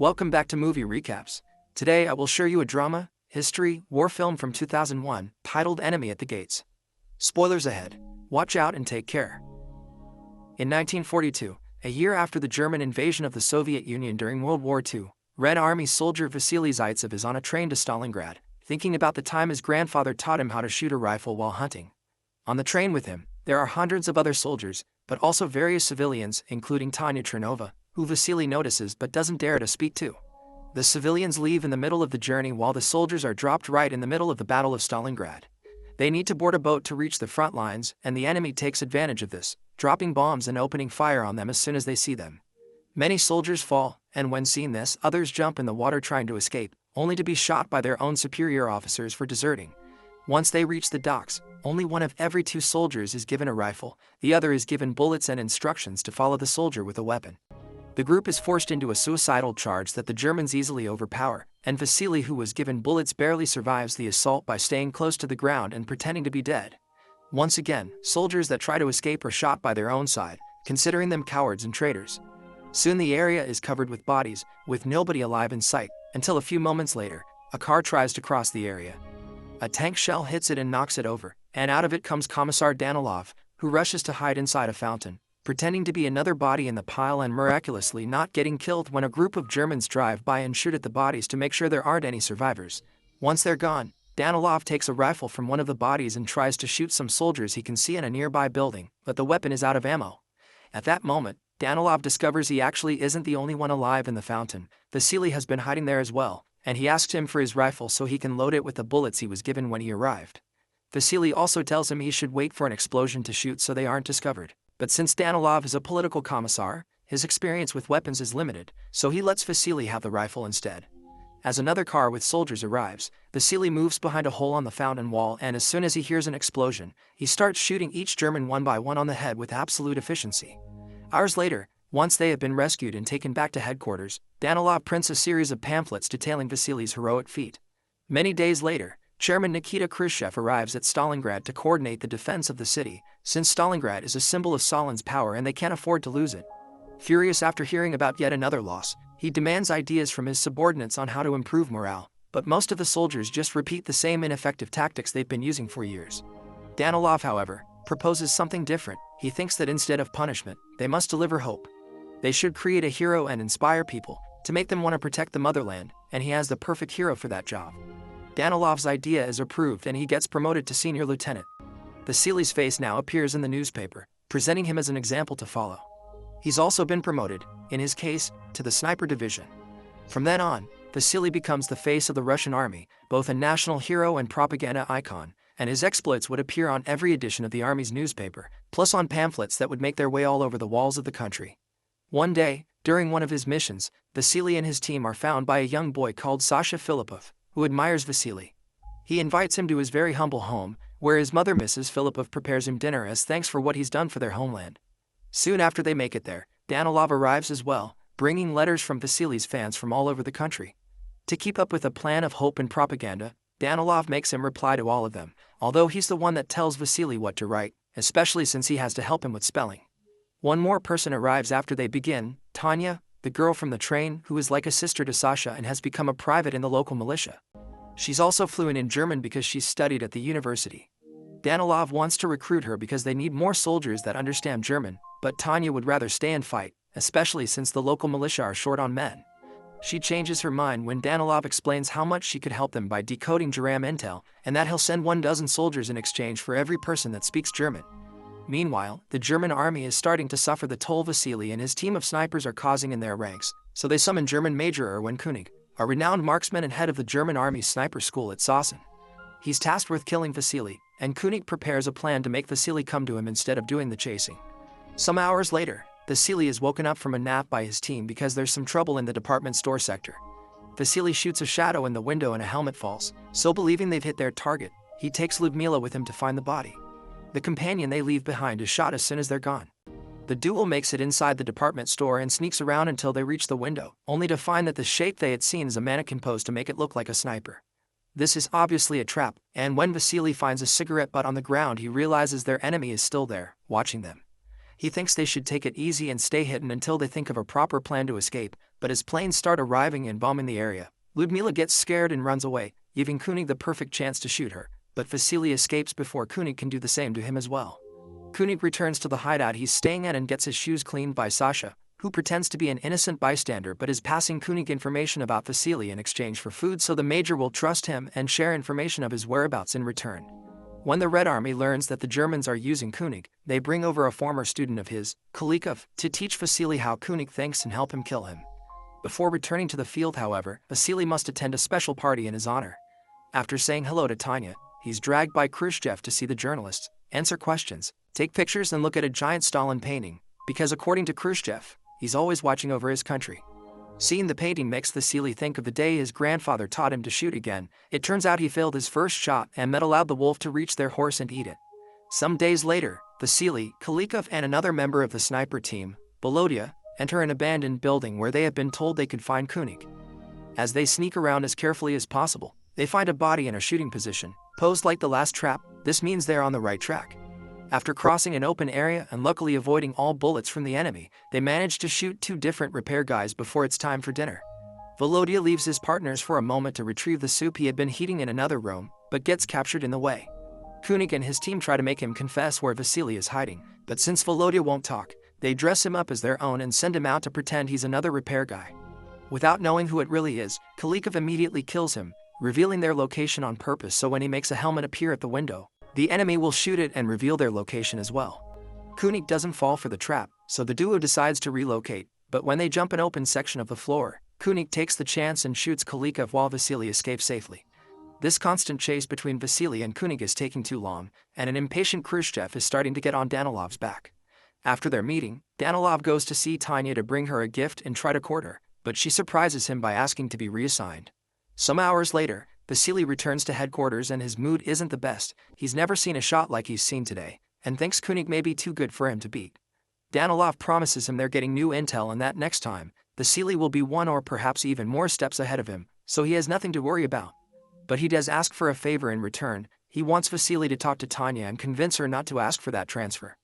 Welcome back to Movie Recaps. Today I will show you a drama, history, war film from 2001, titled Enemy at the Gates. Spoilers ahead. Watch out and take care. In 1942, a year after the German invasion of the Soviet Union during World War II, Red Army soldier Vasily Zaitsev is on a train to Stalingrad, thinking about the time his grandfather taught him how to shoot a rifle while hunting. On the train with him, there are hundreds of other soldiers, but also various civilians, including Tanya Chernova, who Vasily notices but doesn't dare to speak to. The civilians leave in the middle of the journey while the soldiers are dropped right in the middle of the Battle of Stalingrad. They need to board a boat to reach the front lines, and the enemy takes advantage of this, dropping bombs and opening fire on them as soon as they see them. Many soldiers fall, and when seeing this, others jump in the water trying to escape, only to be shot by their own superior officers for deserting. Once they reach the docks, only one of every 2 soldiers is given a rifle, the other is given bullets and instructions to follow the soldier with a weapon. The group is forced into a suicidal charge that the Germans easily overpower, and Vasily, who was given bullets, barely survives the assault by staying close to the ground and pretending to be dead. Once again, soldiers that try to escape are shot by their own side, considering them cowards and traitors. Soon the area is covered with bodies, with nobody alive in sight, until a few moments later, a car tries to cross the area. A tank shell hits it and knocks it over, and out of it comes Commissar Danilov, who rushes to hide inside a fountain, pretending to be another body in the pile and miraculously not getting killed when a group of Germans drive by and shoot at the bodies to make sure there aren't any survivors. Once they're gone, Danilov takes a rifle from one of the bodies and tries to shoot some soldiers he can see in a nearby building, but the weapon is out of ammo. At that moment, Danilov discovers he actually isn't the only one alive in the fountain. Vasily has been hiding there as well, and he asks him for his rifle so he can load it with the bullets he was given when he arrived. Vasily also tells him he should wait for an explosion to shoot so they aren't discovered. But since Danilov is a political commissar, his experience with weapons is limited, so he lets Vasily have the rifle instead. As another car with soldiers arrives, Vasily moves behind a hole on the fountain wall, and as soon as he hears an explosion, he starts shooting each German one by one on the head with absolute efficiency. Hours later, once they have been rescued and taken back to headquarters, Danilov prints a series of pamphlets detailing Vasily's heroic feat. Many days later, Chairman Nikita Khrushchev arrives at Stalingrad to coordinate the defense of the city, since Stalingrad is a symbol of Stalin's power and they can't afford to lose it. Furious after hearing about yet another loss, he demands ideas from his subordinates on how to improve morale, but most of the soldiers just repeat the same ineffective tactics they've been using for years. Danilov, however, proposes something different. He thinks that instead of punishment, they must deliver hope. They should create a hero and inspire people, to make them want to protect the motherland, and he has the perfect hero for that job. Danilov's idea is approved and he gets promoted to senior lieutenant. Vasily's face now appears in the newspaper, presenting him as an example to follow. He's also been promoted, in his case, to the sniper division. From then on, Vasily becomes the face of the Russian army, both a national hero and propaganda icon, and his exploits would appear on every edition of the army's newspaper, plus on pamphlets that would make their way all over the walls of the country. One day, during one of his missions, Vasily and his team are found by a young boy called Sasha Filippov, who admires Vasily. He invites him to his very humble home, where his mother Mrs. Filippov prepares him dinner as thanks for what he's done for their homeland. Soon after they make it there, Danilov arrives as well, bringing letters from Vasily's fans from all over the country. To keep up with a plan of hope and propaganda, Danilov makes him reply to all of them, although he's the one that tells Vasily what to write, especially since he has to help him with spelling. One more person arrives after they begin, Tanya, the girl from the train, who is like a sister to Sasha and has become a private in the local militia. She's also fluent in German because she's studied at the university. Danilov wants to recruit her because they need more soldiers that understand German, but Tanya would rather stay and fight, especially since the local militia are short on men. She changes her mind when Danilov explains how much she could help them by decoding Geram intel, and that he'll send 12 soldiers in exchange for every person that speaks German. Meanwhile, the German army is starting to suffer the toll Vasily and his team of snipers are causing in their ranks, so they summon German Major Erwin König, a renowned marksman and head of the German army's sniper school at Sasson. He's tasked with killing Vasily, and König prepares a plan to make Vasily come to him instead of doing the chasing. Some hours later, Vasily is woken up from a nap by his team because there's some trouble in the department store sector. Vasily shoots a shadow in the window and a helmet falls, so believing they've hit their target, he takes Lyudmila with him to find the body. The companion they leave behind is shot as soon as they're gone. The duel makes it inside the department store and sneaks around until they reach the window, only to find that the shape they had seen is a mannequin posed to make it look like a sniper. This is obviously a trap, and when Vasily finds a cigarette butt on the ground, he realizes their enemy is still there, watching them. He thinks they should take it easy and stay hidden until they think of a proper plan to escape, But as planes start arriving and bombing the area, Ludmila gets scared and runs away, giving König the perfect chance to shoot her, but Vasily escapes before König can do the same to him as well. König returns to the hideout he's staying at and gets his shoes cleaned by Sasha, who pretends to be an innocent bystander but is passing König information about Vasily in exchange for food so the major will trust him and share information of his whereabouts in return. When the Red Army learns that the Germans are using König, they bring over a former student of his, Kalikov, to teach Vasily how König thinks and help him kill him. Before returning to the field, however, Vasily must attend a special party in his honor. After saying hello to Tanya, he's dragged by Khrushchev to see the journalists, answer questions, take pictures and look at a giant Stalin painting, because according to Khrushchev, he's always watching over his country. Seeing the painting makes Vasily think of the day his grandfather taught him to shoot again. It turns out he failed his first shot and met allowed the wolf to reach their horse and eat it. Some days later, Vasily, Kalikov and another member of the sniper team, Volodya, enter an abandoned building where they have been told they could find König. As they sneak around as carefully as possible, they find a body in a shooting position, posed like the last trap. This means they're on the right track. After crossing an open area and luckily avoiding all bullets from the enemy, they manage to shoot 2 different repair guys before it's time for dinner. Volodya leaves his partners for a moment to retrieve the soup he had been heating in another room, but gets captured in the way. König and his team try to make him confess where Vasily is hiding, but since Volodya won't talk, they dress him up as their own and send him out to pretend he's another repair guy. Without knowing who it really is, Kalikov immediately kills him, revealing their location on purpose so when he makes a helmet appear at the window, the enemy will shoot it and reveal their location as well. König doesn't fall for the trap, so the duo decides to relocate, but when they jump an open section of the floor, König takes the chance and shoots Kalikov while Vasily escapes safely. This constant chase between Vasily and König is taking too long, and an impatient Khrushchev is starting to get on Danilov's back. After their meeting, Danilov goes to see Tanya to bring her a gift and try to court her, but she surprises him by asking to be reassigned. Some hours later, Vasily returns to headquarters and his mood isn't the best. He's never seen a shot like he's seen today, and thinks König may be too good for him to beat. Danilov promises him they're getting new intel and that next time, Vasily will be 1 or perhaps even more steps ahead of him, so he has nothing to worry about. But he does ask for a favor in return. He wants Vasily to talk to Tanya and convince her not to ask for that transfer.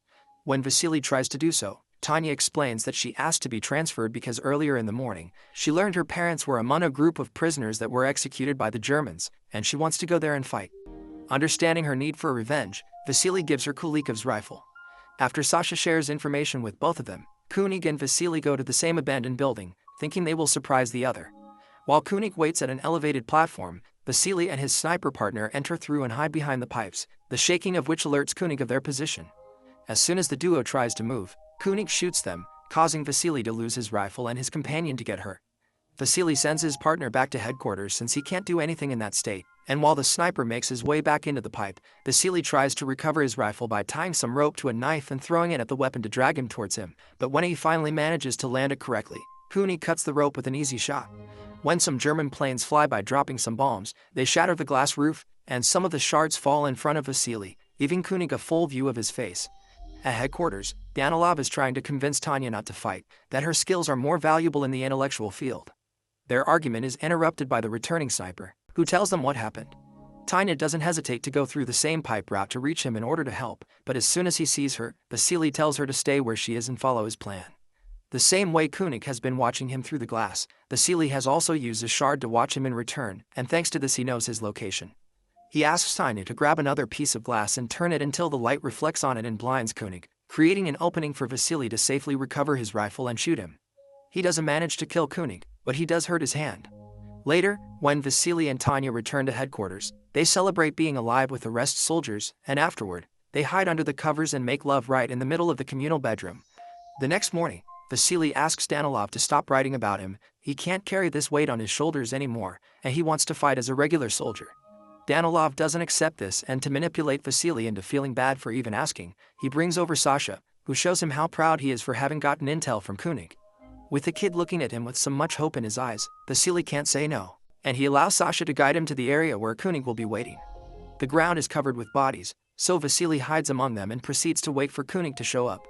When Vasily tries to do so, Tanya explains that she asked to be transferred because earlier in the morning, she learned her parents were among a group of prisoners that were executed by the Germans, and she wants to go there and fight. Understanding her need for revenge, Vasily gives her Kulikov's rifle. After Sasha shares information with both of them, König and Vasily go to the same abandoned building, thinking they will surprise the other. While König waits at an elevated platform, Vasily and his sniper partner enter through and hide behind the pipes, the shaking of which alerts König of their position. As soon as the duo tries to move, König shoots them, causing Vasily to lose his rifle and his companion to get hurt. Vasily sends his partner back to headquarters since he can't do anything in that state, and while the sniper makes his way back into the pipe, Vasily tries to recover his rifle by tying some rope to a knife and throwing it at the weapon to drag him towards him, but when he finally manages to land it correctly, König cuts the rope with an easy shot. When some German planes fly by dropping some bombs, they shatter the glass roof, and some of the shards fall in front of Vasily, giving König a full view of his face. At headquarters, Danilov is trying to convince Tanya not to fight, that her skills are more valuable in the intellectual field. Their argument is interrupted by the returning sniper, who tells them what happened. Tanya doesn't hesitate to go through the same pipe route to reach him in order to help, but as soon as he sees her, Vasily tells her to stay where she is and follow his plan. The same way König has been watching him through the glass, Vasily has also used a shard to watch him in return, and thanks to this he knows his location. He asks Tanya to grab another piece of glass and turn it until the light reflects on it and blinds König, creating an opening for Vasily to safely recover his rifle and shoot him. He doesn't manage to kill König, but he does hurt his hand. Later, when Vasily and Tanya return to headquarters, they celebrate being alive with the rest soldiers, and afterward, they hide under the covers and make love right in the middle of the communal bedroom. The next morning, Vasily asks Danilov to stop writing about him. He can't carry this weight on his shoulders anymore, and he wants to fight as a regular soldier. Danilov doesn't accept this, and to manipulate Vasily into feeling bad for even asking, he brings over Sasha, who shows him how proud he is for having gotten intel from König. With the kid looking at him with some much hope in his eyes, Vasily can't say no, and he allows Sasha to guide him to the area where König will be waiting. The ground is covered with bodies, so Vasily hides among them and proceeds to wait for König to show up.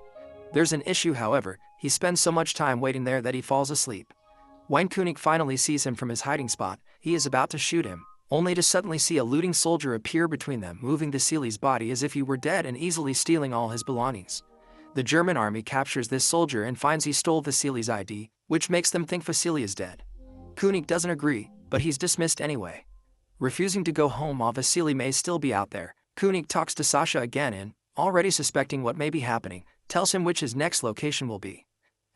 There's an issue, however. He spends so much time waiting there that he falls asleep. When König finally sees him from his hiding spot, he is about to shoot him, only to suddenly see a looting soldier appear between them, moving Vasily's body as if he were dead and easily stealing all his belongings. The German army captures this soldier and finds he stole Vasily's ID, which makes them think Vasily is dead. König doesn't agree, but he's dismissed anyway. Refusing to go home while Vasily may still be out there, König talks to Sasha again and, already suspecting what may be happening, tells him which his next location will be.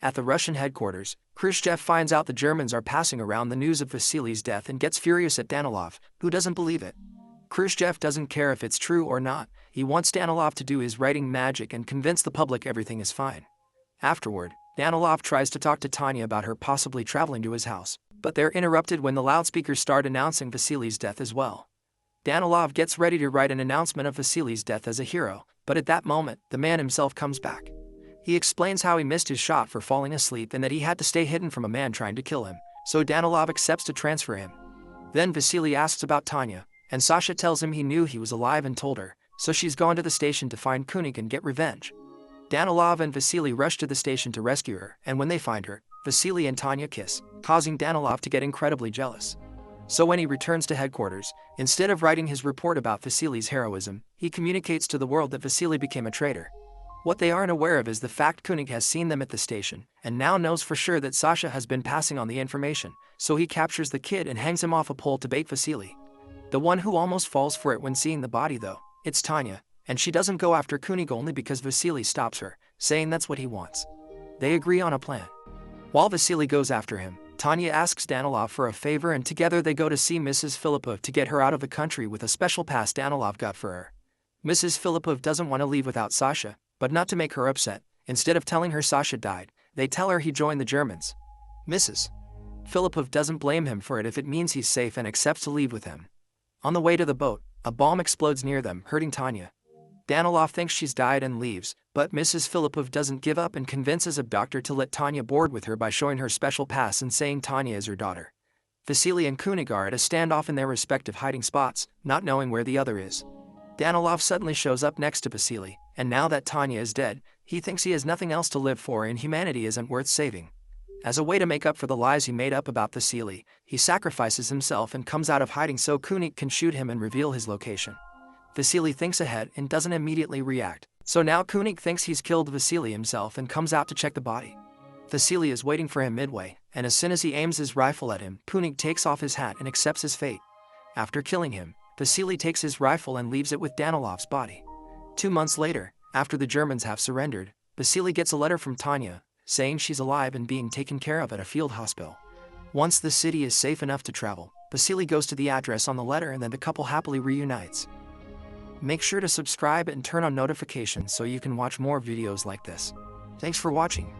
At the Russian headquarters, Khrushchev finds out the Germans are passing around the news of Vasily's death and gets furious at Danilov, who doesn't believe it. Khrushchev doesn't care if it's true or not, he wants Danilov to do his writing magic and convince the public everything is fine. Afterward, Danilov tries to talk to Tanya about her possibly traveling to his house, but they're interrupted when the loudspeakers start announcing Vasily's death as well. Danilov gets ready to write an announcement of Vasily's death as a hero, but at that moment, the man himself comes back. He explains how he missed his shot for falling asleep and that he had to stay hidden from a man trying to kill him, so Danilov accepts to transfer him. Then Vasily asks about Tanya, and Sasha tells him he knew he was alive and told her, so she's gone to the station to find König and get revenge. Danilov and Vasily rush to the station to rescue her, and when they find her, Vasily and Tanya kiss, causing Danilov to get incredibly jealous. So when he returns to headquarters, instead of writing his report about Vasily's heroism, he communicates to the world that Vasily became a traitor. What they aren't aware of is the fact König has seen them at the station, and now knows for sure that Sasha has been passing on the information, so he captures the kid and hangs him off a pole to bait Vasily. The one who almost falls for it when seeing the body though, it's Tanya, and she doesn't go after König only because Vasily stops her, saying that's what he wants. They agree on a plan. While Vasily goes after him, Tanya asks Danilov for a favor and together they go to see Mrs. Filippov to get her out of the country with a special pass Danilov got for her. Mrs. Filippov doesn't want to leave without Sasha, but not to make her upset, instead of telling her Sasha died, they tell her he joined the Germans. Mrs. Filippov doesn't blame him for it if it means he's safe and accepts to leave with him. On the way to the boat, a bomb explodes near them, hurting Tanya. Danilov thinks she's died and leaves, but Mrs. Filippov doesn't give up and convinces a doctor to let Tanya board with her by showing her special pass and saying Tanya is her daughter. Vasily and König are at a standoff in their respective hiding spots, not knowing where the other is. Danilov suddenly shows up next to Vasily, and now that Tanya is dead, he thinks he has nothing else to live for and humanity isn't worth saving. As a way to make up for the lies he made up about Vasily, he sacrifices himself and comes out of hiding so König can shoot him and reveal his location. Vasily thinks ahead and doesn't immediately react, so now König thinks he's killed Vasily himself and comes out to check the body. Vasily is waiting for him midway, and as soon as he aims his rifle at him, König takes off his hat and accepts his fate. After killing him, Vasily takes his rifle and leaves it with Danilov's body. 2 months later, after the Germans have surrendered, Vasily gets a letter from Tanya, saying she's alive and being taken care of at a field hospital. Once the city is safe enough to travel, Vasily goes to the address on the letter and then the couple happily reunites. Make sure to subscribe and turn on notifications so you can watch more videos like this. Thanks for watching.